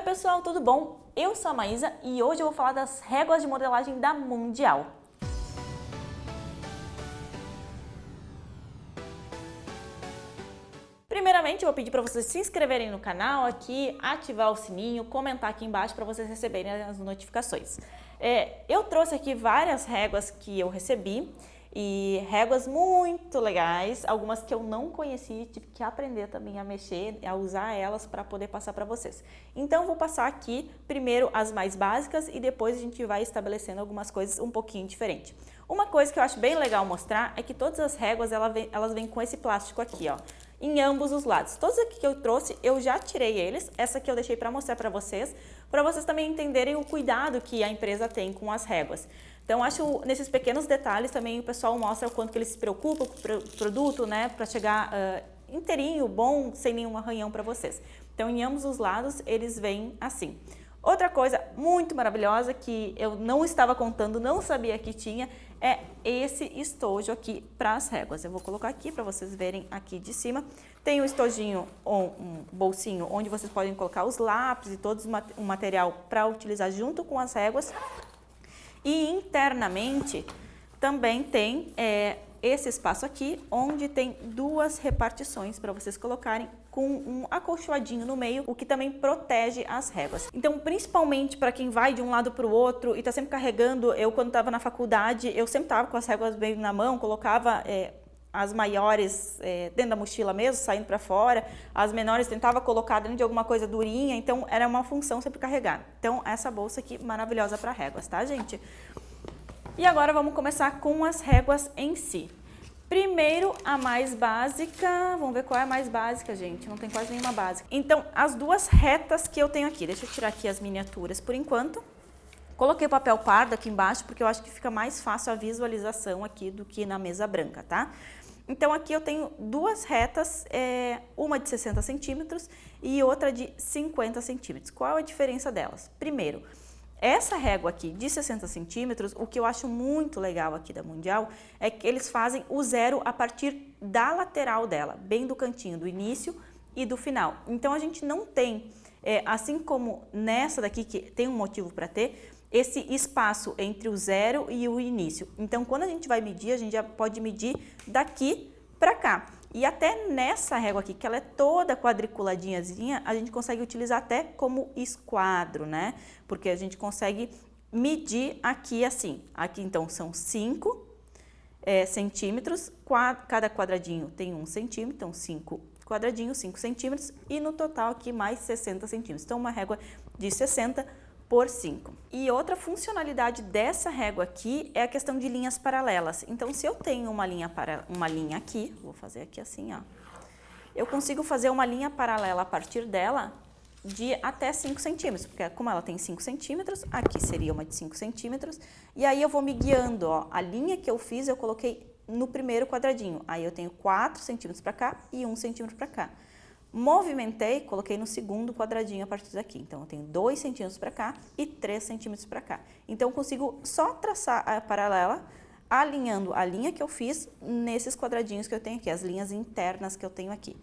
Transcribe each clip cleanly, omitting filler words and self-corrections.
pessoal, tudo bom? Eu sou a Maísa e hoje eu vou falar das réguas de modelagem da Mundial. Primeiramente, eu vou pedir para vocês se inscreverem no canal aqui, ativar o sininho, comentar aqui embaixo para vocês receberem as notificações. Eu trouxe aqui várias réguas que eu recebi e réguas muito legais, algumas que eu não conheci, tive que aprender também a mexer, a usar elas para poder passar para vocês. Então, vou passar aqui primeiro as mais básicas e depois a gente vai estabelecendo algumas coisas um pouquinho diferentes. Uma coisa que eu acho bem legal mostrar é que todas as réguas elas vêm com esse plástico aqui, ó, em ambos os lados. Todos aqui que eu trouxe, eu já tirei eles. Essa aqui eu deixei para mostrar para vocês também entenderem o cuidado que a empresa tem com as réguas. Então, acho nesses pequenos detalhes também o pessoal mostra o quanto que eles se preocupam com o produto, né, para chegar inteirinho, bom, sem nenhum arranhão para vocês. Então, em ambos os lados, eles vêm assim. Outra coisa muito maravilhosa que eu não estava contando, não sabia que tinha, é esse estojo aqui para as réguas. Eu vou colocar aqui para vocês verem aqui de cima. Tem um estojinho, um bolsinho, onde vocês podem colocar os lápis e todo o material para utilizar junto com as réguas. E internamente também tem esse espaço aqui, onde tem duas repartições para vocês colocarem com um acolchoadinho no meio, o que também protege as réguas. Então, principalmente para quem vai de um lado para o outro e está sempre carregando, eu quando estava na faculdade, eu sempre estava com as réguas bem na mão, colocava as maiores dentro da mochila mesmo, saindo para fora, as menores tentava colocar dentro de alguma coisa durinha, então era uma função sempre carregar. Então, essa bolsa aqui maravilhosa para réguas, tá, gente? E agora vamos começar com as réguas em si. Primeiro, a mais básica, vamos ver qual é a mais básica, gente, não tem quase nenhuma básica. Então, as duas retas que eu tenho aqui, deixa eu tirar aqui as miniaturas por enquanto. Coloquei papel pardo aqui embaixo, porque eu acho que fica mais fácil a visualização aqui do que na mesa branca, tá? Então, aqui eu tenho duas retas, uma de 60 centímetros e outra de 50 centímetros. Qual a diferença delas? Primeiro, essa régua aqui de 60 centímetros, o que eu acho muito legal aqui da Mundial é que eles fazem o zero a partir da lateral dela, bem do cantinho, do início e do final. Então, a gente não tem, assim como nessa daqui, que tem um motivo para ter, esse espaço entre o zero e o início. Então, quando a gente vai medir, a gente já pode medir daqui para cá. E até nessa régua aqui, que ela é toda quadriculadinhazinha, a gente consegue utilizar até como esquadro, né? Porque a gente consegue medir aqui assim. Aqui, então, são 5 centímetros. Cada quadradinho tem 1 centímetro, então 5 quadradinhos, 5 centímetros. E no total aqui, mais 60 centímetros. Então, uma régua de 60 por 5. E outra funcionalidade dessa régua aqui é a questão de linhas paralelas. Então, se eu tenho uma linha aqui, vou fazer aqui assim, ó. Eu consigo fazer uma linha paralela a partir dela de até 5 centímetros, porque como ela tem 5 centímetros, aqui seria uma de 5 centímetros, e aí eu vou me guiando, ó. A linha que eu fiz, eu coloquei no primeiro quadradinho. Aí eu tenho 4 centímetros para cá e 1 centímetro para cá. Movimentei, coloquei no segundo quadradinho a partir daqui. Então, eu tenho 2 centímetros para cá e 3 centímetros para cá. Então, eu consigo só traçar a paralela, alinhando a linha que eu fiz nesses quadradinhos que eu tenho aqui, as linhas internas que eu tenho aqui.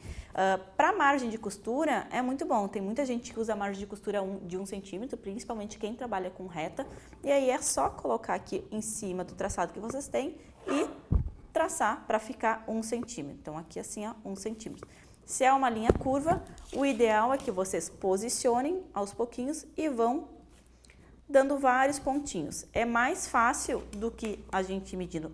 Para margem de costura, é muito bom. Tem muita gente que usa margem de costura de 1 centímetro, principalmente quem trabalha com reta. E aí, é só colocar aqui em cima do traçado que vocês têm e traçar para ficar 1 centímetro. Então, aqui assim, ó, 1 centímetro. Se é uma linha curva, o ideal é que vocês posicionem aos pouquinhos e vão dando vários pontinhos. É mais fácil do que a gente medindo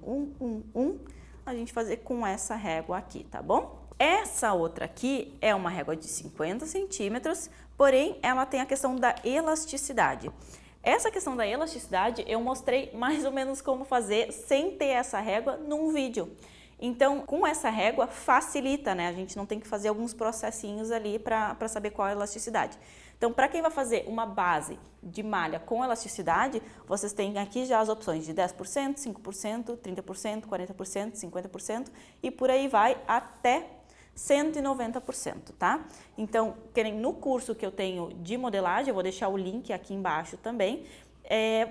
a gente fazer com essa régua aqui, tá bom? Essa outra aqui é uma régua de 50 centímetros, porém ela tem a questão da elasticidade. Essa questão da elasticidade eu mostrei mais ou menos como fazer sem ter essa régua num vídeo. Então, com essa régua facilita, né? A gente não tem que fazer alguns processinhos ali para saber qual é a elasticidade. Então, para quem vai fazer uma base de malha com elasticidade, vocês têm aqui já as opções de 10%, 5%, 30%, 40%, 50% e por aí vai até 190%, tá? Então, no curso que eu tenho de modelagem, eu vou deixar o link aqui embaixo também,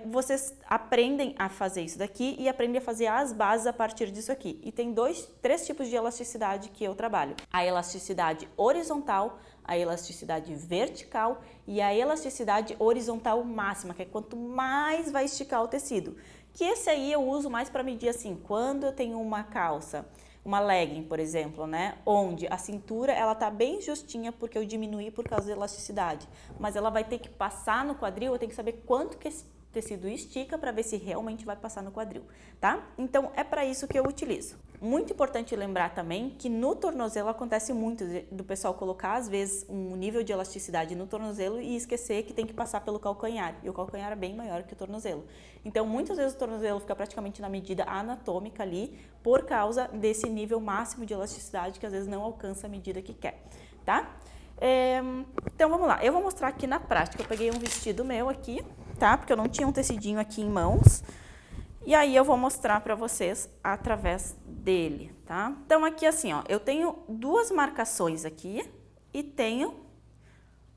vocês aprendem a fazer isso daqui e aprendem a fazer as bases a partir disso aqui. E tem três tipos de elasticidade que eu trabalho. A elasticidade horizontal, a elasticidade vertical e a elasticidade horizontal máxima, que é quanto mais vai esticar o tecido. Que esse aí eu uso mais para medir assim, quando eu tenho uma calça, uma legging, por exemplo, né, onde a cintura ela tá bem justinha porque eu diminuí por causa da elasticidade, mas ela vai ter que passar no quadril, eu tenho que saber quanto que esse tecido estica para ver se realmente vai passar no quadril, tá? Então é para isso que eu utilizo. Muito importante lembrar também que no tornozelo acontece muito do pessoal colocar às vezes um nível de elasticidade no tornozelo e esquecer que tem que passar pelo calcanhar, e o calcanhar é bem maior que o tornozelo. Então muitas vezes o tornozelo fica praticamente na medida anatômica ali por causa desse nível máximo de elasticidade que às vezes não alcança a medida que quer, tá? Então vamos lá, eu vou mostrar aqui na prática. Eu peguei um vestido meu aqui, tá? Porque eu não tinha um tecidinho aqui em mãos. E aí eu vou mostrar para vocês através dele, tá? Então aqui assim, ó, eu tenho duas marcações aqui e tenho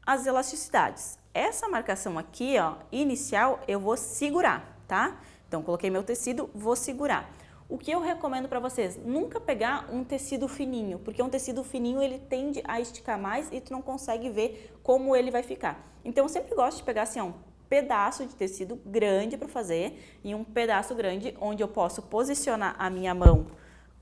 as elasticidades. Essa marcação aqui, ó, inicial, eu vou segurar, tá? Então coloquei meu tecido, vou segurar. O que eu recomendo para vocês? Nunca pegar um tecido fininho, porque um tecido fininho ele tende a esticar mais e tu não consegue ver como ele vai ficar. Então eu sempre gosto de pegar assim, ó, um pedaço de tecido grande para fazer e um pedaço grande onde eu posso posicionar a minha mão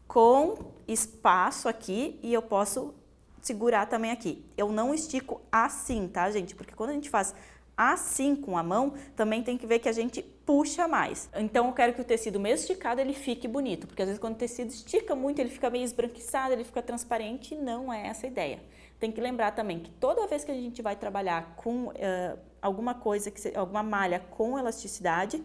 com espaço aqui e eu posso segurar também aqui. Eu não estico assim, tá, gente? Porque quando a gente faz assim com a mão, também tem que ver que a gente puxa mais. Então eu quero que o tecido mesmo esticado ele fique bonito, porque às vezes quando o tecido estica muito, ele fica meio esbranquiçado, ele fica transparente, e não é essa a ideia. Tem que lembrar também que toda vez que a gente vai trabalhar com alguma coisa, alguma malha com elasticidade,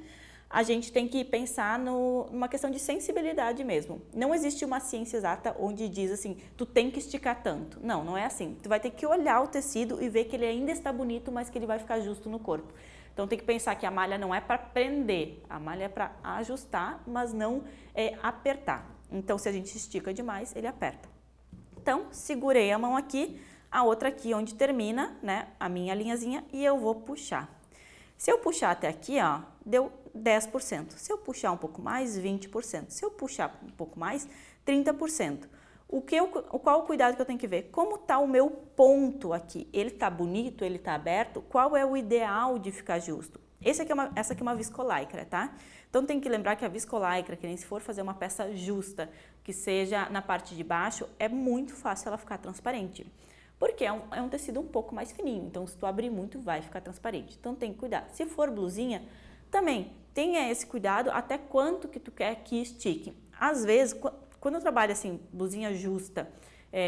a gente tem que pensar numa questão de sensibilidade mesmo. Não existe uma ciência exata onde diz assim, tu tem que esticar tanto. Não, não é assim. Tu vai ter que olhar o tecido e ver que ele ainda está bonito, mas que ele vai ficar justo no corpo. Então tem que pensar que a malha não é para prender, a malha é para ajustar, mas não apertar. Então se a gente estica demais, ele aperta. Então segurei a mão aqui, a outra aqui onde termina, né, a minha linhazinha, e eu vou puxar. Se eu puxar até aqui, ó, deu 10%. Se eu puxar um pouco mais, 20%. Se eu puxar um pouco mais, 30%. Qual o cuidado que eu tenho que ver? Como está o meu ponto aqui? Ele está bonito? Ele está aberto? Qual é o ideal de ficar justo? Essa aqui é uma viscolaicra, tá? Então tem que lembrar que a viscolaicra, que nem se for fazer uma peça justa, que seja na parte de baixo, é muito fácil ela ficar transparente. Porque é um tecido um pouco mais fininho, então se tu abrir muito vai ficar transparente. Então tem que cuidar. Se for blusinha, também tenha esse cuidado até quanto que tu quer que estique. Às vezes, quando eu trabalho assim, blusinha justa,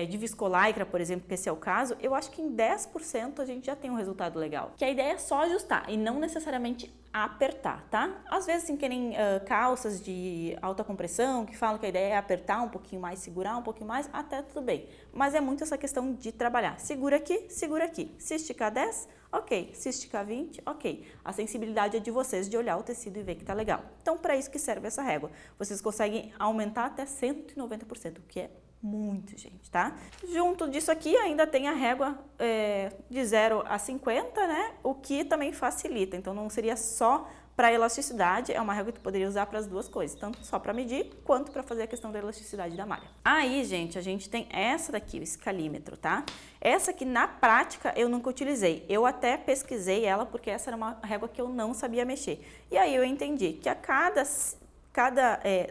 de viscolaicra, por exemplo, que esse é o caso, eu acho que em 10% a gente já tem um resultado legal. Que a ideia é só ajustar e não necessariamente apertar, tá? Às vezes, assim, que nem calças de alta compressão, que falam que a ideia é apertar um pouquinho mais, segurar um pouquinho mais, até tudo bem. Mas é muito essa questão de trabalhar. Segura aqui, segura aqui. Se esticar 10, ok. Se esticar 20, ok. A sensibilidade é de vocês de olhar o tecido e ver que tá legal. Então, para isso que serve essa régua. Vocês conseguem aumentar até 190%, o que é muito, gente, tá? Junto disso aqui ainda tem a régua de 0 a 50, né? O que também facilita. Então não seria só para elasticidade, é uma régua que tu poderia usar para as duas coisas, tanto só para medir quanto para fazer a questão da elasticidade da malha. Aí, gente, a gente tem essa daqui, o escalímetro, tá? Essa aqui na prática eu nunca utilizei. Eu até pesquisei ela porque essa era uma régua que eu não sabia mexer. E aí eu entendi que a cada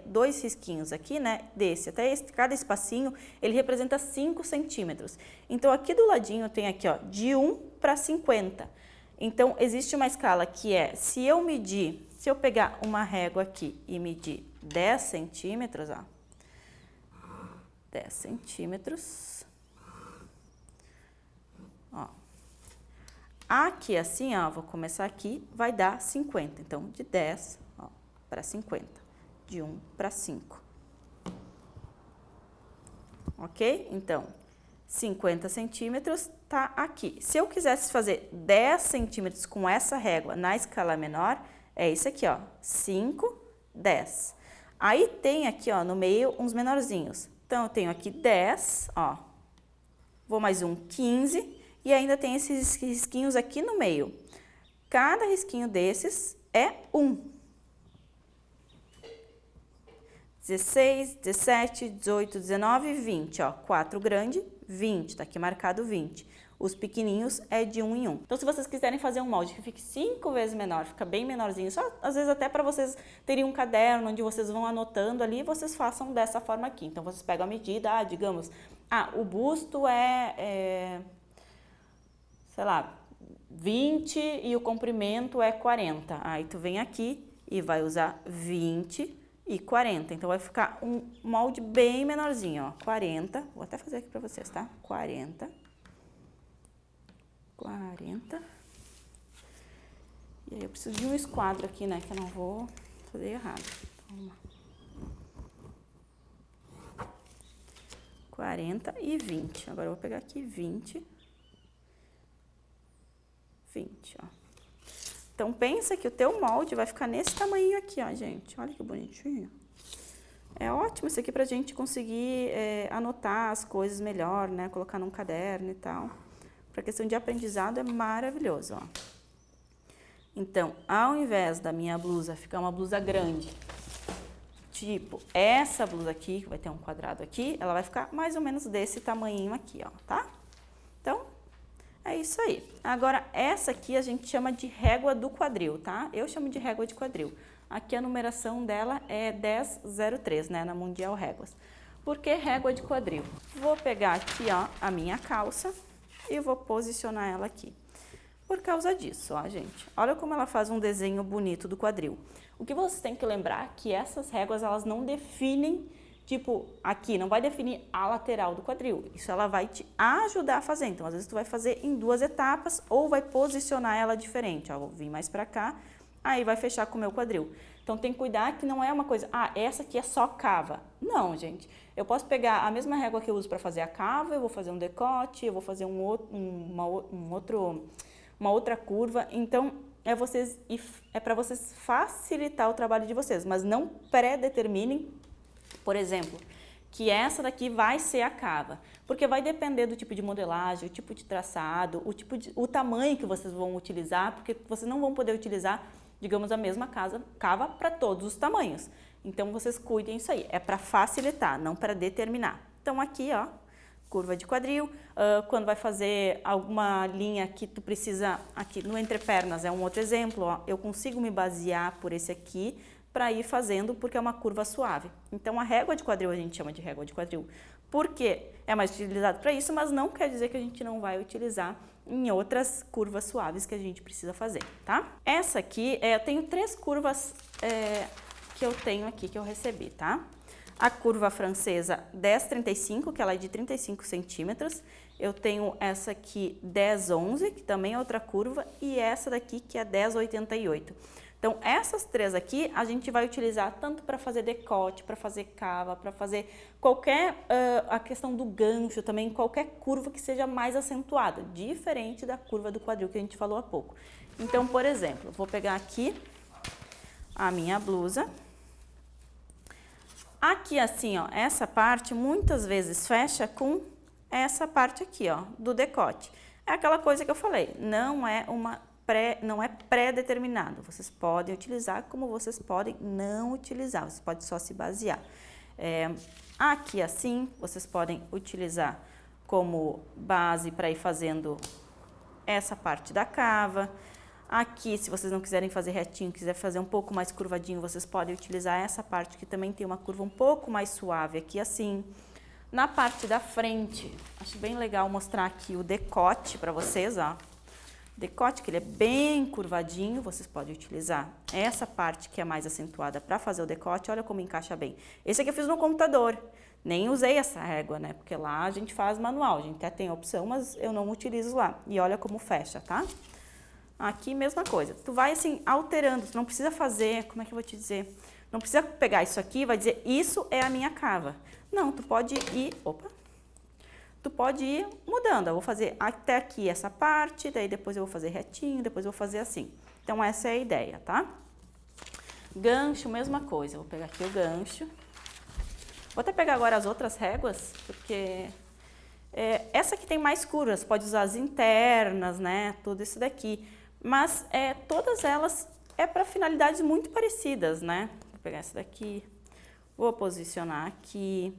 dois risquinhos aqui, né, desse até esse, cada espacinho, ele representa 5 centímetros. Então, aqui do ladinho tem aqui, ó, de 1 para 50. Então, existe uma escala que se eu pegar uma régua aqui e medir 10 centímetros, ó, 10 centímetros, ó, aqui assim, ó, vou começar aqui, vai dar 50. Então, de 10, ó, para 50. De 1 para 5. Ok? Então, 50 centímetros tá aqui. Se eu quisesse fazer 10 centímetros com essa régua na escala menor, é isso aqui, ó. 5, 10. Aí tem aqui, ó, no meio uns menorzinhos. Então, eu tenho aqui 10, ó. Vou mais um 15 e ainda tem esses risquinhos aqui no meio. Cada risquinho desses é 1. 16, 17, 18, 19, 20, ó, 4 grande, 20, tá aqui marcado 20. Os pequenininhos é de 1 em 1. Então, se vocês quiserem fazer um molde que fique 5 vezes menor, fica bem menorzinho, só às vezes até para vocês terem um caderno onde vocês vão anotando ali, vocês façam dessa forma aqui. Então, vocês pegam a medida, digamos, o busto sei lá, 20 e o comprimento é 40. Aí tu vem aqui e vai usar 20 e 40. Então, vai ficar um molde bem menorzinho, ó, 40. Vou até fazer aqui pra vocês, tá? 40. E aí, eu preciso de um esquadro aqui, né? Que eu não vou fazer errado. Então, 40 e 20. Agora, eu vou pegar aqui 20, ó. Então, pensa que o teu molde vai ficar nesse tamanho aqui, ó, gente. Olha que bonitinho. É ótimo isso aqui pra gente conseguir anotar as coisas melhor, né? Colocar num caderno e tal. Pra questão de aprendizado é maravilhoso, ó. Então, ao invés da minha blusa ficar uma blusa grande, tipo essa blusa aqui, que vai ter um quadrado aqui, ela vai ficar mais ou menos desse tamanhinho aqui, ó, tá? Então, é isso aí. Agora, essa aqui a gente chama de régua do quadril, tá? Eu chamo de régua de quadril. Aqui a numeração dela é 1003, né, na Mundial Réguas. Por que régua de quadril? Vou pegar aqui, ó, a minha calça e vou posicionar ela aqui. Por causa disso, ó, gente. Olha como ela faz um desenho bonito do quadril. O que vocês têm que lembrar é que essas réguas, elas não definem, tipo, aqui, não vai definir a lateral do quadril. Isso ela vai te ajudar a fazer. Então, às vezes, tu vai fazer em 2 etapas ou vai posicionar ela diferente. Ó, vou vir mais pra cá, aí vai fechar com o meu quadril. Então, tem que cuidar que não é uma coisa, essa aqui é só cava. Não, gente. Eu posso pegar a mesma régua que eu uso para fazer a cava, eu vou fazer um decote, eu vou fazer uma outra curva. Então, é para vocês facilitar o trabalho de vocês, mas não pré-determinem, por exemplo, que essa daqui vai ser a cava, porque vai depender do tipo de modelagem, o tipo de traçado, o tamanho que vocês vão utilizar, porque vocês não vão poder utilizar, digamos, a mesma cava para todos os tamanhos. Então, vocês cuidem isso aí, é para facilitar, não para determinar. Então, aqui, ó, curva de quadril, quando vai fazer alguma linha que tu precisa, aqui no entrepernas é um outro exemplo, ó, eu consigo me basear por esse aqui para ir fazendo, porque é uma curva suave. Então, a régua de quadril a gente chama de régua de quadril, porque é mais utilizado para isso, mas não quer dizer que a gente não vai utilizar em outras curvas suaves que a gente precisa fazer, tá? Essa aqui, eu tenho 3 curvas que eu tenho aqui, que eu recebi, tá? A curva francesa 1035, que ela é de 35 centímetros. Eu tenho essa aqui 1011, que também é outra curva, e essa daqui que é 1088. Então, essas 3 aqui a gente vai utilizar tanto para fazer decote, para fazer cava, para fazer qualquer, a questão do gancho também, qualquer curva que seja mais acentuada, diferente da curva do quadril que a gente falou há pouco. Então, por exemplo, vou pegar aqui a minha blusa. Aqui assim, ó, essa parte muitas vezes fecha com essa parte aqui, ó, do decote. É aquela coisa que eu falei, não é pré-determinado. Vocês podem utilizar como vocês podem não utilizar, vocês podem só se basear. Aqui assim, vocês podem utilizar como base para ir fazendo essa parte da cava. Aqui, se vocês não quiserem fazer retinho, quiser fazer um pouco mais curvadinho, vocês podem utilizar essa parte que também tem uma curva um pouco mais suave aqui assim. Na parte da frente, acho bem legal mostrar aqui o decote para vocês, ó. Decote, que ele é bem curvadinho, vocês podem utilizar essa parte que é mais acentuada para fazer o decote, olha como encaixa bem. Esse aqui eu fiz no computador, nem usei essa régua, né? Porque lá a gente faz manual, a gente até tem a opção, mas eu não utilizo lá. E olha como fecha, tá? Aqui, mesma coisa. Tu vai, assim, alterando. Tu não precisa fazer, como é que eu vou te dizer? Não precisa pegar isso aqui e vai dizer, isso é a minha cava. Não, tu pode ir... Opa! Tu pode ir mudando. Eu vou fazer até aqui essa parte, daí depois eu vou fazer retinho, depois eu vou fazer assim. Então, essa é a ideia, tá? Gancho, mesma coisa. Eu vou pegar aqui o gancho. Vou até pegar agora as outras réguas, porque... essa aqui tem mais curvas, pode usar as internas, né? Tudo isso daqui. Mas todas elas para finalidades muito parecidas, né? Vou pegar essa daqui, vou posicionar aqui,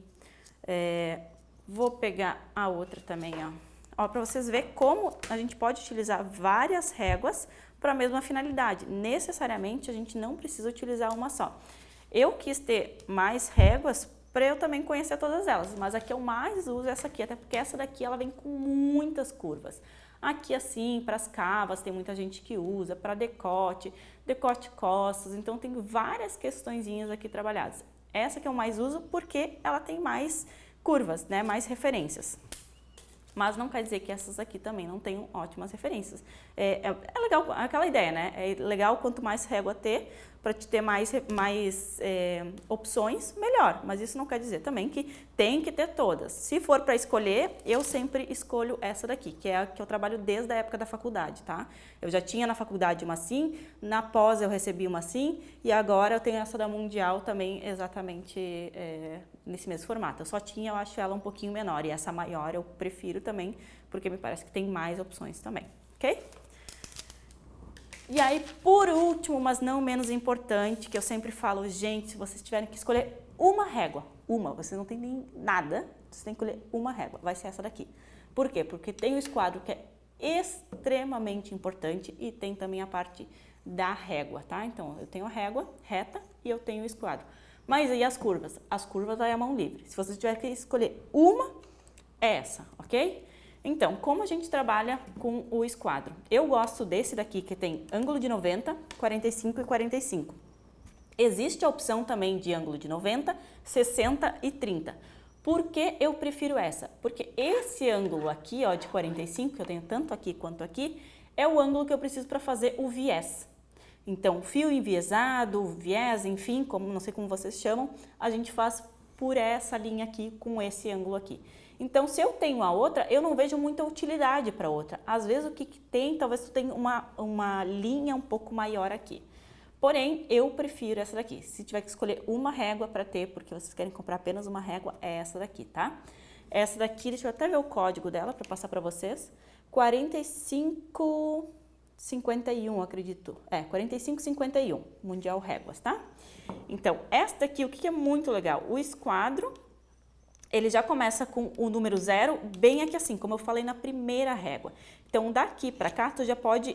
vou pegar a outra também, ó, ó, para vocês verem como a gente pode utilizar várias réguas para a mesma finalidade. Necessariamente, a gente não precisa utilizar uma só. Eu quis ter mais réguas para eu também conhecer todas elas, mas a que eu mais uso é essa aqui, até porque essa daqui ela vem com muitas curvas. Aqui assim, para as cavas, tem muita gente que usa, para decote, decote costas, então tem várias questõezinhas aqui trabalhadas. Essa que eu mais uso porque ela tem mais curvas, né, mais referências. Mas não quer dizer que essas aqui também não tenham ótimas referências. É legal, aquela ideia, né? É legal quanto mais régua ter, para te ter mais opções, melhor. Mas isso não quer dizer também que tem que ter todas. Se for para escolher, eu sempre escolho essa daqui, que é a que eu trabalho desde a época da faculdade, tá? Eu já tinha na faculdade uma assim, na pós eu recebi uma assim, e agora eu tenho essa da Mundial também exatamente nesse mesmo formato. Eu só tinha, eu acho ela um pouquinho menor, e essa maior eu prefiro também, porque me parece que tem mais opções também, ok? E aí, por último, mas não menos importante, que eu sempre falo, gente, se vocês tiverem que escolher uma régua, você não tem nem nada, você tem que escolher uma régua, vai ser essa daqui. Por quê? Porque tem o esquadro que é extremamente importante e tem também a parte da régua, tá? Então, eu tenho a régua reta e eu tenho o esquadro. Mas aí as curvas? As curvas aí é a mão livre. Se você tiver que escolher uma, é essa, ok? Então, como a gente trabalha com o esquadro? Eu gosto desse daqui que tem ângulo de 90, 45 e 45. Existe a opção também de ângulo de 90, 60 e 30. Por que eu prefiro essa? Porque esse ângulo aqui, ó, de 45, que eu tenho tanto aqui quanto aqui, é o ângulo que eu preciso para fazer o viés. Então, fio enviesado, viés, enfim, não sei como vocês chamam, a gente faz por essa linha aqui, com esse ângulo aqui. Então, se eu tenho a outra, eu não vejo muita utilidade para outra. Às vezes, o que tem, talvez tu tenha uma linha um pouco maior aqui. Porém, eu prefiro essa daqui. Se tiver que escolher uma régua para ter, porque vocês querem comprar apenas uma régua, é essa daqui, tá? Essa daqui, deixa eu até ver o código dela para passar para vocês. 4551, acredito. 4551, Mundial Réguas, tá? Então, esta daqui, o que é muito legal? O esquadro, ele já começa com o número 0 bem aqui assim, como eu falei na primeira régua. Então, daqui para cá, tu já pode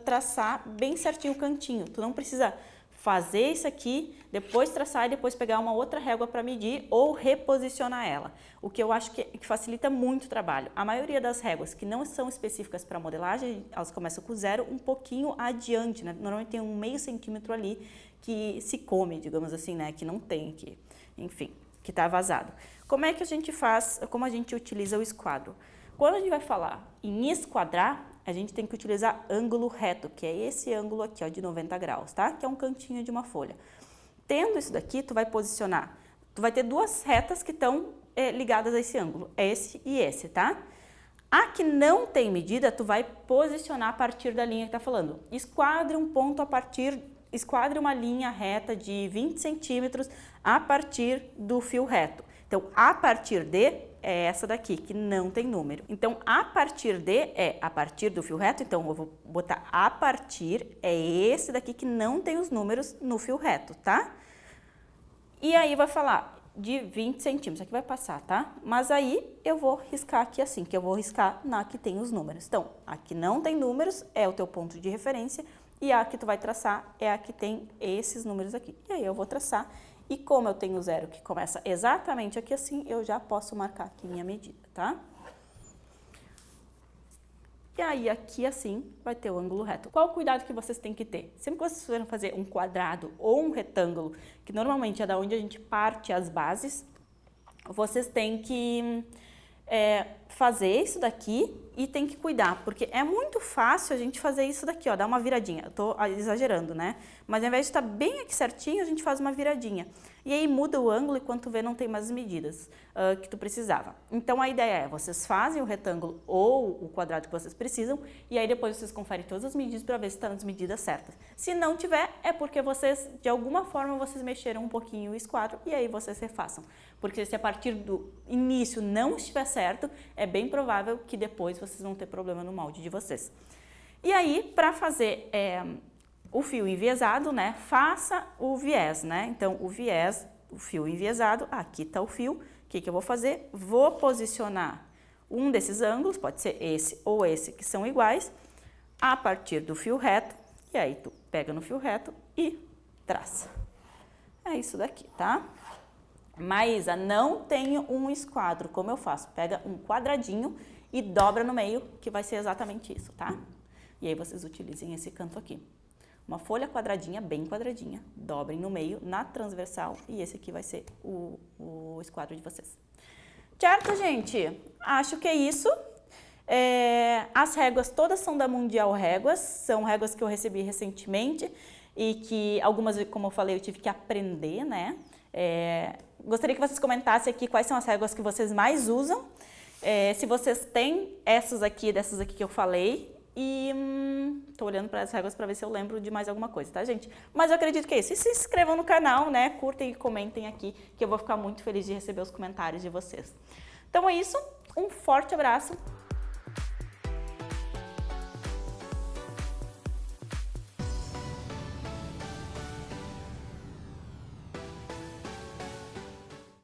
traçar bem certinho o cantinho. Tu não precisa fazer isso aqui, depois traçar e depois pegar uma outra régua para medir ou reposicionar ela. O que eu acho que facilita muito o trabalho. A maioria das réguas que não são específicas para modelagem, elas começam com 0 um pouquinho adiante, né? Normalmente tem um meio centímetro ali que se come, digamos assim, né? Que não tem, enfim, que está vazado. Como é que a gente faz, como a gente utiliza o esquadro? Quando a gente vai falar em esquadrar, a gente tem que utilizar ângulo reto, que é esse ângulo aqui, ó, de 90 graus, tá? Que é um cantinho de uma folha. Tendo isso daqui, tu vai posicionar, tu vai ter duas retas que estão ligadas a esse ângulo, esse e esse, tá? A que não tem medida, tu vai posicionar a partir da linha que tá falando. Esquadre um ponto esquadre uma linha reta de 20 centímetros a partir do fio reto. Então, a partir de é essa daqui, que não tem número. Então, a partir de é a partir do fio reto. Então, eu vou botar a partir, é esse daqui que não tem os números no fio reto, tá? E aí, vai falar de 20 centímetros. Aqui vai passar, tá? Mas aí, eu vou riscar aqui assim, que eu vou riscar na que tem os números. Então, a que não tem números é o teu ponto de referência e a que tu vai traçar é a que tem esses números aqui. E aí, eu vou traçar. E como eu tenho 0 que começa exatamente aqui assim, eu já posso marcar aqui minha medida, tá? E aí, aqui assim, vai ter o ângulo reto. Qual o cuidado que vocês têm que ter? Sempre que vocês forem fazer um quadrado ou um retângulo, que normalmente é da onde a gente parte as bases, vocês têm que fazer isso daqui e tem que cuidar, porque é muito fácil a gente fazer isso daqui, ó, dar uma viradinha. Eu tô exagerando, né? Mas ao invés de estar bem aqui certinho, a gente faz uma viradinha. E aí muda o ângulo e quando tu vê não tem mais as medidas que tu precisava. Então a ideia é, vocês fazem o retângulo ou o quadrado que vocês precisam e aí depois vocês conferem todas as medidas para ver se estão as medidas certas. Se não tiver, é porque vocês, de alguma forma, vocês mexeram um pouquinho o esquadro e aí vocês refaçam. Porque se a partir do início não estiver certo, é bem provável que depois vocês vão ter problema no molde de vocês. E aí, para fazer o fio enviesado, né, faça o viés, né? Então, o viés, o fio enviesado, aqui está o fio. O que eu vou fazer? Vou posicionar um desses ângulos, pode ser esse ou esse, que são iguais, a partir do fio reto, e aí tu pega no fio reto e traça. É isso daqui, tá? Maísa, não tenho um esquadro, como eu faço? Pega um quadradinho e dobra no meio, que vai ser exatamente isso, tá? E aí vocês utilizem esse canto aqui. Uma folha quadradinha, bem quadradinha, dobrem no meio, na transversal, e esse aqui vai ser o esquadro de vocês. Certo, gente? Acho que é isso. As réguas todas são da Mundial Réguas, são réguas que eu recebi recentemente e que algumas, como eu falei, eu tive que aprender, né? Gostaria que vocês comentassem aqui quais são as réguas que vocês mais usam, se vocês têm essas aqui, dessas aqui que eu falei, e tô olhando para as réguas para ver se eu lembro de mais alguma coisa, tá, gente? Mas eu acredito que é isso. E se inscrevam no canal, né? Curtem e comentem aqui, que eu vou ficar muito feliz de receber os comentários de vocês. Então é isso, um forte abraço